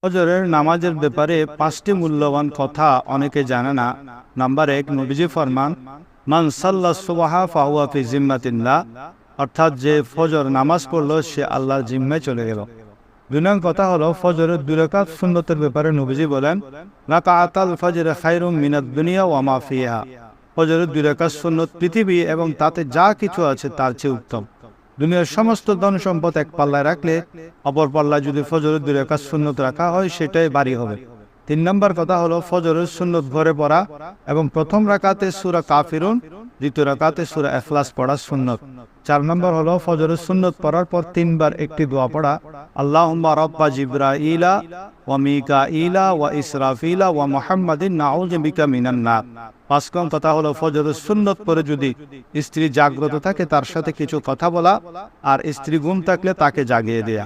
ফজরের নামাজের ব্যাপারে 5টি মূল্যবান কথা অনেকে জানে না। নাম্বার 1, নবীজি ফরমান, মান সাল্লাস সুবহা ফাহুয়া ফি জিম্মাতিল্লাহ, অর্থাৎ যে ফজর নামাজ পড়লো সে আল্লাহর জিম্মায় চলে গেল। 2 নং কথা হলো ফজরের 2 রাকাত সুন্নতের ব্যাপারে নবীজি বলেন, রাকাআতাল ফজর খায়রুম মিনাদ দুনিয়া ওয়া মা ফিহা, ফজরের 2 রাকাত সুন্নত পৃথিবী এবং তাতে যা কিছু আছে তার চেয়ে উত্তম। দুনিয়ার সমস্ত ধন সম্পদ এক পাল্লায় রাখলে অপর পাল্লায় যদি ফজরের 2 রাকাত সুন্নত রাখা হয় সেটাই ভারী হবে। 3 নম্বর কথা হলো ফজরের সুন্নত ঘরে পড়া এবং প্রথম রাকাতে সূরা কাফিরুন, দ্বিতীয় রাকাতে সূরা ইখলাস পড়া সুন্নত। 4 নম্বর হলো ফজরের সুন্নত পড়ার পর 3 বার একটি দোয়া পড়া, আল্লাহুম্মা রাব্বা জিবরাইলা ওয়া মিকাইলা ওয়া ইসরাফিলা ওয়া মুহাম্মাদিন নাউযু বিকা মিনান নার। 5 নং কথা হলো ফজরের সুন্নত পড়ে যদি স্ত্রী জাগ্রত থাকে তার সাথে কিছু কথা বলা, আর স্ত্রী ঘুম থাকলে তাকে জাগিয়ে দেয়া।